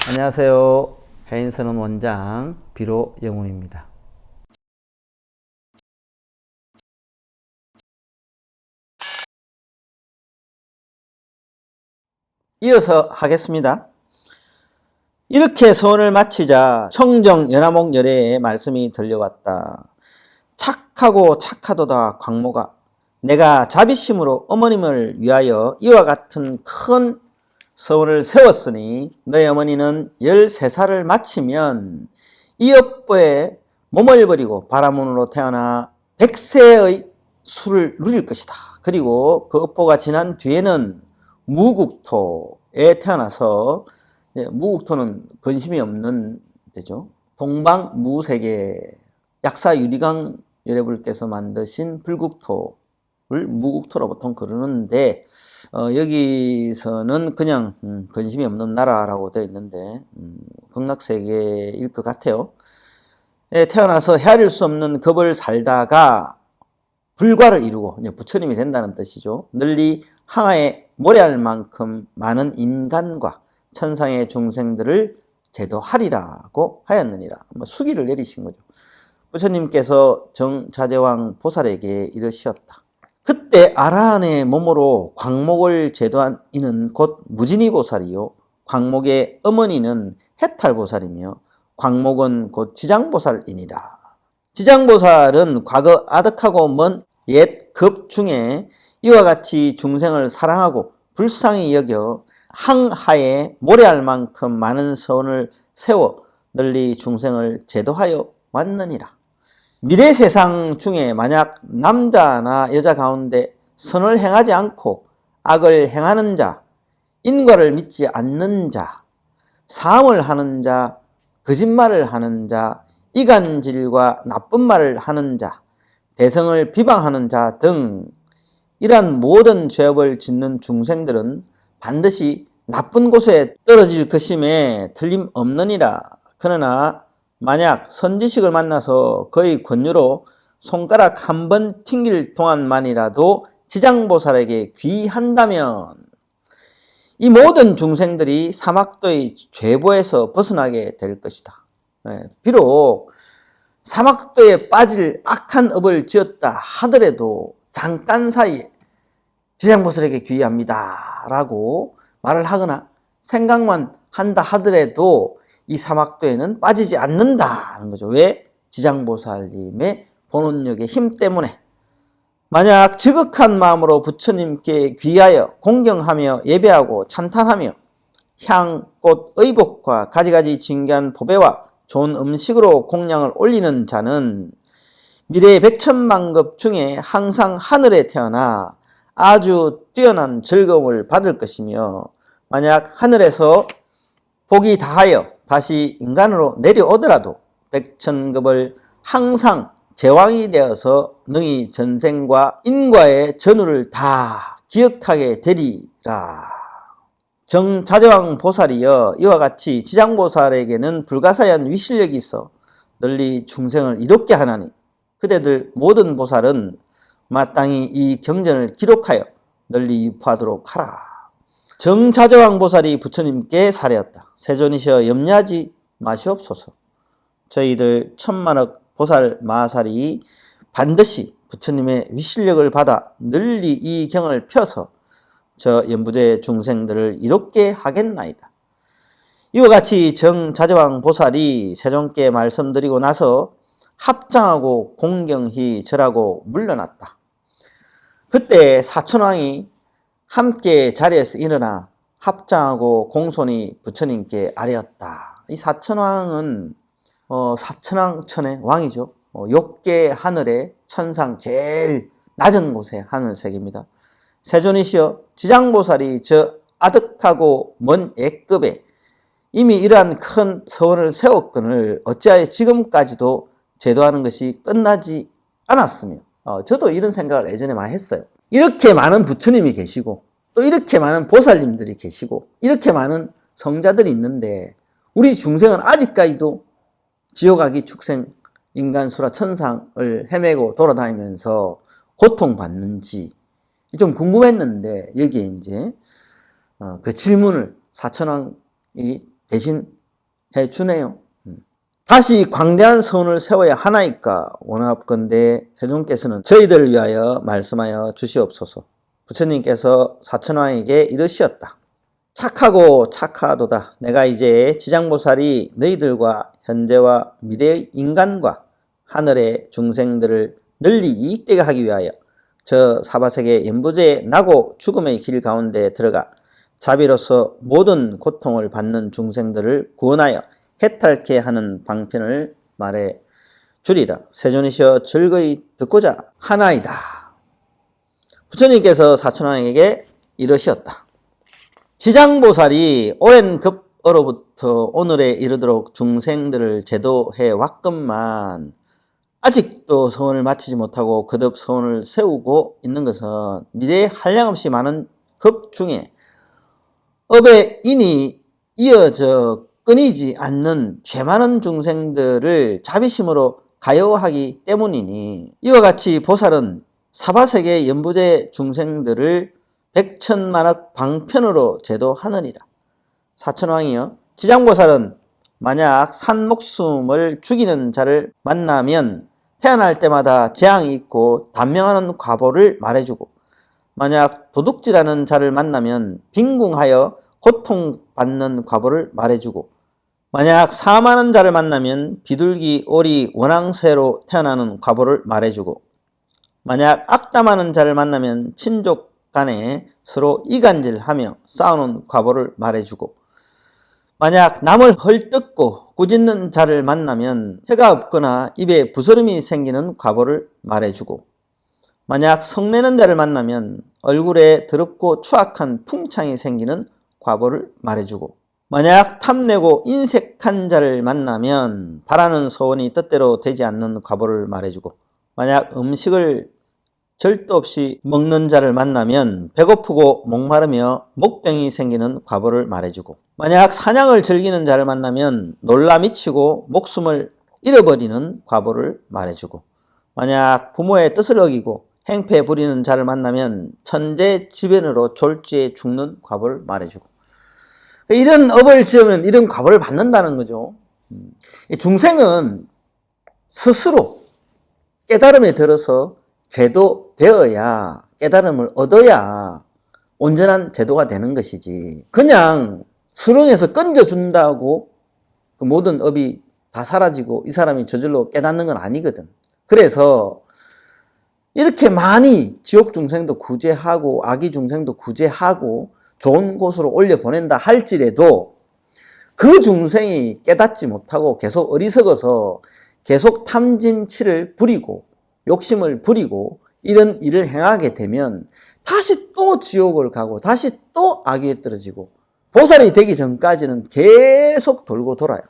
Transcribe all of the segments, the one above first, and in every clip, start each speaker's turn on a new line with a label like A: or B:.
A: 안녕하세요. 해인선원 원장 비로영웅입니다. 이어서 하겠습니다. 이렇게 서원을 마치자 청정 연화목 열애의 말씀이 들려왔다. 착하고 착하도다 광모가 내가 자비심으로 어머님을 위하여 이와 같은 큰 서원을 세웠으니 너희 어머니는 13살을 마치면 이 업보에 몸을 버리고 바라문으로 태어나 100세의 수를 누릴 것이다. 그리고 그 업보가 지난 뒤에는 무국토에 태어나서, 무국토는 근심이 없는 데죠. 동방무세계 약사 유리강 여러분께서 만드신 불국토를 무국토로 보통 그러는데, 여기서는 그냥 근심이 없는 나라라고 되어 있는데 극락세계일 것 같아요. 태어나서 헤아릴 수 없는 겁을 살다가 불과를 이루고 부처님이 된다는 뜻이죠. 널리 항하에 모래알 만큼 많은 인간과 천상의 중생들을 제도하리라고 하였느니라. 수기를 내리신 거죠. 부처님께서 정자제왕 보살에게 이르셨다. 그때 아라한의 몸으로 광목을 제도한 이는 곧 무진이보살이요, 광목의 어머니는 해탈보살이며 광목은 곧 지장보살이니라. 지장보살은 과거 아득하고 먼 옛 급 중에 이와 같이 중생을 사랑하고 불쌍히 여겨 항하에 모래알 만큼 많은 서원을 세워 널리 중생을 제도하여 왔느니라. 미래 세상 중에 만약 남자나 여자 가운데 선을 행하지 않고 악을 행하는 자, 인과를 믿지 않는 자, 사음을 하는 자, 거짓말을 하는 자, 이간질과 나쁜 말을 하는 자, 대성을 비방하는 자 등 이러한 모든 죄업을 짓는 중생들은 반드시 나쁜 곳에 떨어질 것임에 틀림없느니라. 그러나 만약 선지식을 만나서 그의 권유로 손가락 한 번 튕길 동안만이라도 지장보살에게 귀한다면 이 모든 중생들이 사막도의 죄보에서 벗어나게 될 것이다. 비록 사막도에 빠질 악한 업을 지었다 하더라도 잠깐 사이에 지장보살에게 귀의합니다 라고 말을 하거나 생각만 한다 하더라도 이 사막도에는 빠지지 않는다는 거죠. 왜? 지장보살님의 본원력의 힘 때문에. 만약 지극한 마음으로 부처님께 귀하여 공경하며 예배하고 찬탄하며 향, 꽃, 의복과 가지가지 진귀한 보배와 좋은 음식으로 공양을 올리는 자는 미래의 백천만급 중에 항상 하늘에 태어나 아주 뛰어난 즐거움을 받을 것이며, 만약 하늘에서 복이 다하여 다시 인간으로 내려오더라도 백천급을 항상 제왕이 되어서 능히 전생과 인과의 전후를 다 기억하게 되리라. 정자제왕 보살이여 이와 같이 지장보살에게는 불가사의한 위실력이 있어 널리 중생을 이롭게 하나니 그대들 모든 보살은 마땅히 이 경전을 기록하여 널리 유포하도록 하라. 정자제왕 보살이 부처님께 사례었다. 세존이시여 염려하지 마시옵소서. 저희들 천만억 보살 마살이 반드시 부처님의 위실력을 받아 널리 이 경을 펴서 저 연부제 중생들을 이롭게 하겠나이다. 이와 같이 정자제왕 보살이 세존께 말씀드리고 나서 합장하고 공경히 절하고 물러났다. 그때 사천왕이 함께 자리에서 일어나 합장하고 공손히 부처님께 아뢰었다. 이 사천왕은 사천왕천의 왕이죠. 욕계 하늘의 천상 제일 낮은 곳의 하늘색입니다. 세존이시여 지장보살이 저 아득하고 먼 옛급에 이미 이러한 큰 서원을 세웠거늘 어찌하여 지금까지도 제도하는 것이 끝나지 않았으며, 저도 이런 생각을 예전에 많이 했어요. 이렇게 많은 부처님이 계시고 또 이렇게 많은 보살님들이 계시고 이렇게 많은 성자들이 있는데 우리 중생은 아직까지도 지옥아기 축생 인간수라 천상을 헤매고 돌아다니면서 고통받는지 좀 궁금했는데 여기에 이제 그 질문을 사천왕이 대신 해주네요. 다시 광대한 선을 세워야 하나이까 원하옵건대 세존께서는 저희들을 위하여 말씀하여 주시옵소서. 부처님께서 사천왕에게 이르시었다. 착하고 착하도다. 내가 이제 지장보살이 너희들과 현재와 미래의 인간과 하늘의 중생들을 널리 이익되게 하기 위하여 저 사바세계 연부제의 나고 죽음의 길 가운데 들어가 자비로서 모든 고통을 받는 중생들을 구원하여 해탈케 하는 방편을 말해 주리라. 세존이시여 즐거이 듣고자 하나이다. 부처님께서 사천왕에게 이르셨다. 지장보살이 오랜 급어로부터 오늘에 이르도록 중생들을 제도해 왔건만 아직도 서원을 마치지 못하고 거듭 서원을 세우고 있는 것은 미래에 한량없이 많은 급 중에 업의 인이 이어져 끊이지 않는 죄 많은 중생들을 자비심으로 가여하기 때문이니 이와 같이 보살은 사바세계 연부제 중생들을 백천만억 방편으로 제도하느니라. 사천왕이여 지장보살은 만약 산 목숨을 죽이는 자를 만나면 태어날 때마다 재앙이 있고 단명하는 과보를 말해주고 만약 도둑질하는 자를 만나면 빈궁하여 고통받는 과보를 말해주고 만약 사망하는 자를 만나면 비둘기, 오리, 원앙새로 태어나는 과보를 말해주고 만약 악담하는 자를 만나면 친족 간에 서로 이간질하며 싸우는 과보를 말해주고 만약 남을 헐뜯고 꾸짖는 자를 만나면 혀가 없거나 입에 부스럼이 생기는 과보를 말해주고 만약 성내는 자를 만나면 얼굴에 더럽고 추악한 풍창이 생기는 과보를 말해주고 만약 탐내고 인색한 자를 만나면 바라는 소원이 뜻대로 되지 않는 과보를 말해주고 만약 음식을 절도 없이 먹는 자를 만나면 배고프고 목마르며 목병이 생기는 과보를 말해주고 만약 사냥을 즐기는 자를 만나면 놀라 미치고 목숨을 잃어버리는 과보를 말해주고 만약 부모의 뜻을 어기고 행패 부리는 자를 만나면 천재지변으로 졸지에 죽는 과보를 말해주고 이런 업을 지으면 이런 과보를 받는다는 거죠. 중생은 스스로 깨달음에 들어서 제도되어야 깨달음을 얻어야 온전한 제도가 되는 것이지 그냥 수렁에서 건져준다고 그 모든 업이 다 사라지고 이 사람이 저절로 깨닫는 건 아니거든. 그래서 이렇게 많이 지옥 중생도 구제하고 악의 중생도 구제하고 좋은 곳으로 올려보낸다 할지라도 그 중생이 깨닫지 못하고 계속 어리석어서 계속 탐진치를 부리고 욕심을 부리고 이런 일을 행하게 되면 다시 또 지옥을 가고 다시 또 악에 떨어지고 보살이 되기 전까지는 계속 돌고 돌아요.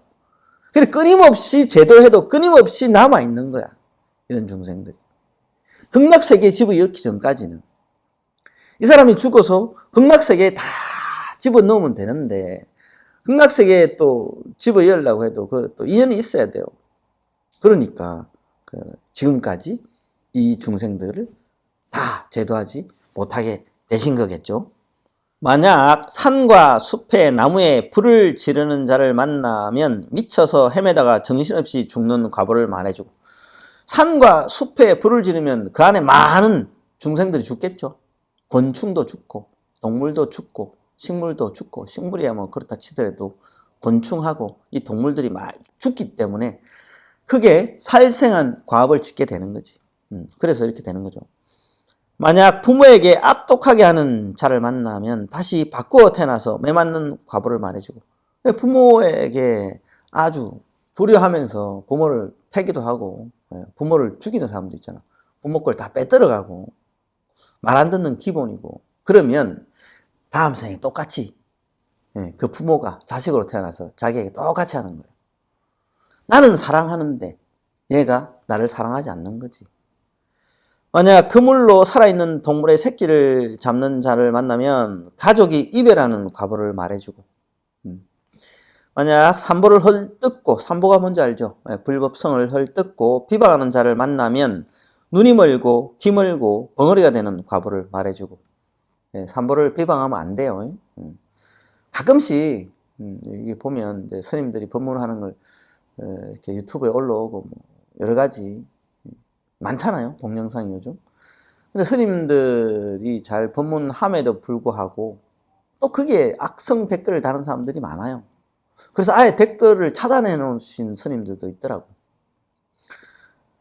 A: 그래 끊임없이 제도해도 끊임없이 남아있는 거야. 이런 중생들이. 극락세계에 집어넣기 전까지는. 이 사람이 죽어서 극락세계에 다 집어넣으면 되는데 극락세계에 또 집어넣으려고 해도 그 또 인연이 있어야 돼요. 그러니까 지금까지 이 중생들을 다 제도하지 못하게 되신 거겠죠. 만약 산과 숲에 나무에 불을 지르는 자를 만나면 미쳐서 헤매다가 정신없이 죽는 과보를 말해주고 산과 숲에 불을 지르면 그 안에 많은 중생들이 죽겠죠. 곤충도 죽고 동물도 죽고 식물도 죽고 식물이야 뭐 그렇다 치더라도 곤충하고 이 동물들이 막 죽기 때문에 크게 살생한 과업을 짓게 되는 거지. 그래서 이렇게 되는 거죠. 만약 부모에게 악독하게 하는 자를 만나면 다시 바꾸어 태어나서 매맞는 과보를 말해주고 부모에게 아주 불효하면서 부모를 패기도 하고 부모를 죽이는 사람도 있잖아. 부모 걸 다 빼들어가고 말 안 듣는 기본이고 그러면 다음 생에 똑같이 그 부모가 자식으로 태어나서 자기에게 똑같이 하는 거예요. 나는 사랑하는데 얘가 나를 사랑하지 않는 거지. 만약 그물로 살아있는 동물의 새끼를 잡는 자를 만나면 가족이 이별하는 과보를 말해주고 만약 산보를 헐뜯고 산보가 뭔지 알죠? 불법성을 헐뜯고 비방하는 자를 만나면 눈이 멀고 귀 멀고 벙어리가 되는 과보를 말해주고 산보를 비방하면 안 돼요. 가끔씩 이게 보면 이제 스님들이 법문하는 걸 이렇게 유튜브에 올라오고 뭐 여러 가지 많잖아요. 동영상이 요즘. 근데 스님들이 잘 법문함에도 불구하고 또 그게 악성 댓글을 다는 사람들이 많아요. 그래서 아예 댓글을 차단해 놓으신 스님들도 있더라고.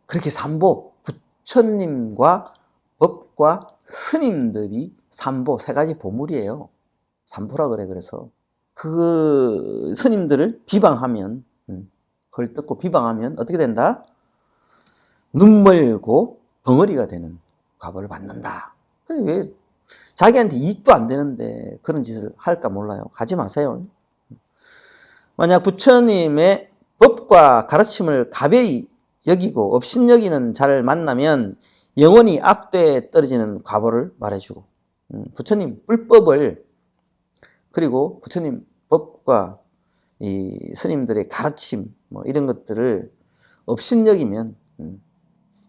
A: 그렇게 삼보, 부처님과 법과 스님들이 삼보, 세 가지 보물이에요. 삼보라 그래. 그래서 그 스님들을 비방하면, 헐뜯고 비방하면 어떻게 된다? 눈멀고 벙어리가 되는 과보를 받는다. 왜 자기한테 이익도 안 되는데 그런 짓을 할까 몰라요. 하지 마세요. 만약 부처님의 법과 가르침을 가벼이 여기고 업신여기는 자를 만나면 영원히 악도에 떨어지는 과보를 말해주고, 부처님 불법을, 그리고 부처님 법과 이 스님들의 가르침 뭐 이런 것들을 업신여기면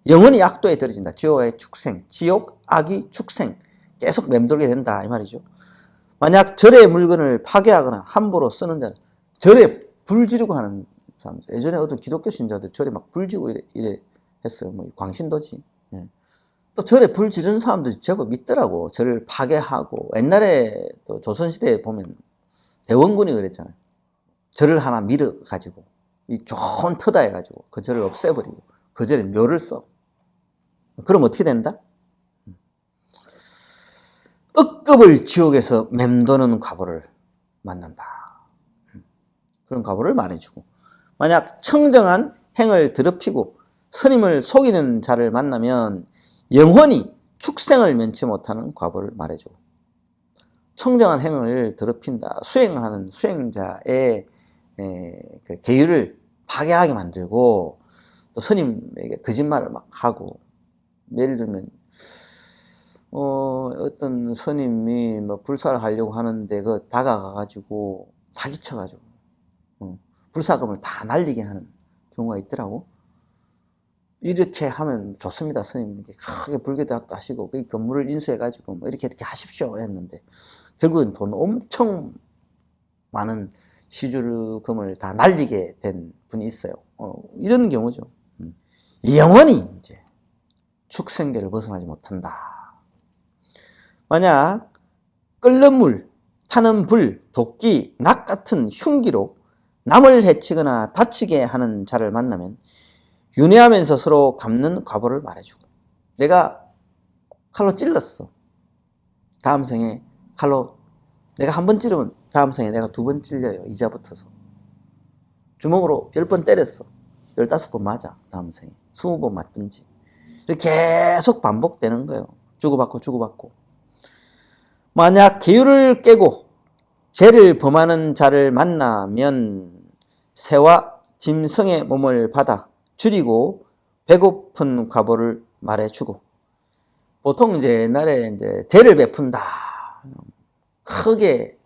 A: 영원히 악도에 떨어진다. 지옥의 축생, 지옥 악의 축생 계속 맴돌게 된다 이 말이죠. 만약 절의 물건을 파괴하거나 함부로 쓰는 자는, 절에 불 지르고 하는 사람, 예전에 어떤 기독교 신자들 절에 막 불 지르고 이래 했어요. 뭐 광신도지. 예. 또 절에 불 지르는 사람들이 제법 있더라고. 절을 파괴하고, 옛날에 또 조선시대에 보면 대원군이 그랬잖아요. 절을 하나 밀어가지고 이 좋은 터다 해가지고 그 절을 없애버리고 그 절에 묘를 써. 그럼 어떻게 된다? 억급을 지옥에서 맴도는 과보를 만난다. 그런 과보를 말해주고, 만약 청정한 행을 더럽히고 스님을 속이는 자를 만나면 영원히 축생을 면치 못하는 과보를 말해주고, 청정한 행을 더럽힌다. 수행하는 수행자의 그 계율을 파괴하게 만들고, 또 스님에게 거짓말을 막 하고, 예를 들면 어떤 스님이 뭐 불사를 하려고 하는데 그 다가가가지고 사기쳐가지고 불사금을 다 날리게 하는 경우가 있더라고. 이렇게 하면 좋습니다. 스님에게 크게 불교대학도 하시고 그 건물을 인수해가지고 뭐 이렇게 하십시오 했는데 결국은 돈 엄청 많은 시주금을 다 날리게 된 분이 있어요. 이런 경우죠. 영원히 이제 축생계를 벗어나지 못한다. 만약 끓는 물, 타는 불, 도끼, 낙 같은 흉기로 남을 해치거나 다치게 하는 자를 만나면 윤회하면서 서로 갚는 과보를 말해주고, 내가 칼로 찔렀어. 다음 생에 칼로 내가 한 번 찌르면 다음 생에 내가 2번 찔려요. 이자 붙어서. 주먹으로 10번 때렸어. 15번 맞아. 다음 생에 20번 맞든지. 이렇게 계속 반복되는 거예요. 주고받고 주고받고. 만약 계율을 깨고 죄를 범하는 자를 만나면 새와 짐승의 몸을 받아 줄이고 배고픈 과보를 말해주고, 보통 이제 옛날에 이제 죄를 베푼다. 크게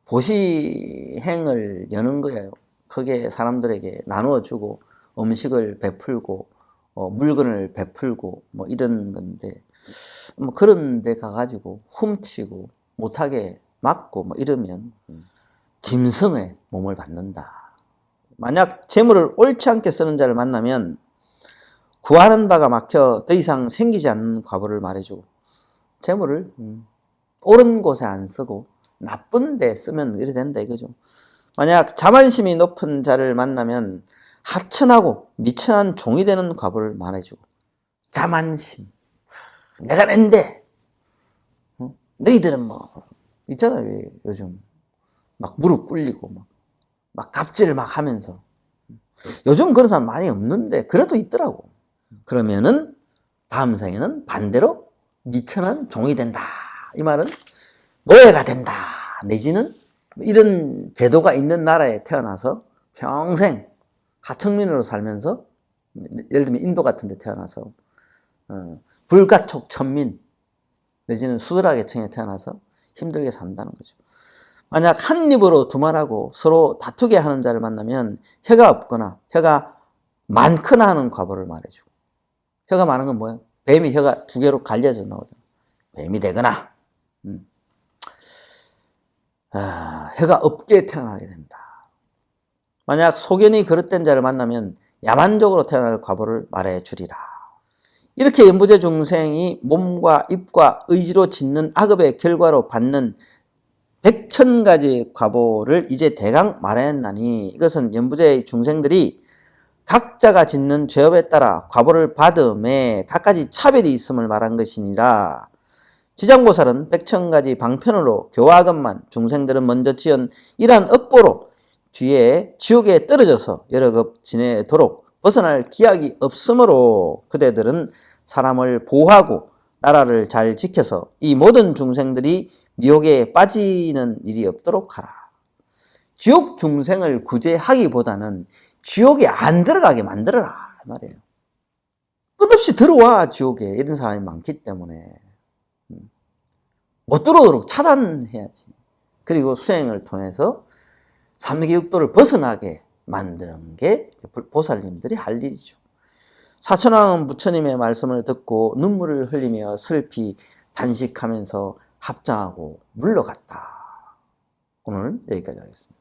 A: 보시행을 여는 거예요. 크게 사람들에게 나누어주고 음식을 베풀고 물건을 베풀고 뭐 이런 건데, 뭐 그런 데 가가지고 훔치고 못하게 막고 뭐 이러면 짐승의 몸을 받는다. 만약 재물을 옳지 않게 쓰는 자를 만나면 구하는 바가 막혀 더 이상 생기지 않는 과보를 말해주고, 재물을 옳은 곳에 안 쓰고 나쁜 데 쓰면 이래 된다 이거죠. 만약 자만심이 높은 자를 만나면 하천하고 미천한 종이 되는 과보를 말해주고, 자만심, 내가 낸데 너희들은 뭐 있잖아요. 요즘 막 무릎 꿇리고 막 갑질을 막 하면서, 요즘 그런 사람 많이 없는데 그래도 있더라고. 그러면은 다음 생에는 반대로 미천한 종이 된다. 이 말은 노예가 된다. 내지는 이런 제도가 있는 나라에 태어나서 평생 하청민으로 살면서, 예를 들면 인도 같은 데 태어나서 불가촉 천민 내지는 수드라 계층에 태어나서 힘들게 산다는 거죠. 만약 한 입으로 두말하고 서로 다투게 하는 자를 만나면 혀가 없거나 혀가 많거나 하는 과보를 말해주고, 혀가 많은 건 뭐예요? 뱀이 혀가 2개로 갈려져 나오잖아요. 뱀이 되거나 해가 없게 태어나게 된다. 만약 소견이 그릇된 자를 만나면 야만적으로 태어날 과보를 말해주리라. 이렇게 연부제 중생이 몸과 입과 의지로 짓는 악업의 결과로 받는 100,000가지 과보를 이제 대강 말하였나니, 이것은 연부제 중생들이 각자가 짓는 죄업에 따라 과보를 받음에 각가지 차별이 있음을 말한 것이니라. 지장보살은 100,000가지 방편으로 교화금만 중생들은 먼저 지은 이러한 업보로 뒤에 지옥에 떨어져서 여러 급 지내도록 벗어날 기약이 없으므로 그대들은 사람을 보호하고 나라를 잘 지켜서 이 모든 중생들이 미혹에 빠지는 일이 없도록 하라. 지옥 중생을 구제하기보다는 지옥에 안 들어가게 만들어라 말이에요. 끝없이 들어와 지옥에. 이런 사람이 많기 때문에 못 들어오도록 차단해야지. 그리고 수행을 통해서 삼계육도를 벗어나게 만드는 게 보살님들이 할 일이죠. 사천왕은 부처님의 말씀을 듣고 눈물을 흘리며 슬피 단식하면서 합장하고 물러갔다. 오늘 여기까지 하겠습니다.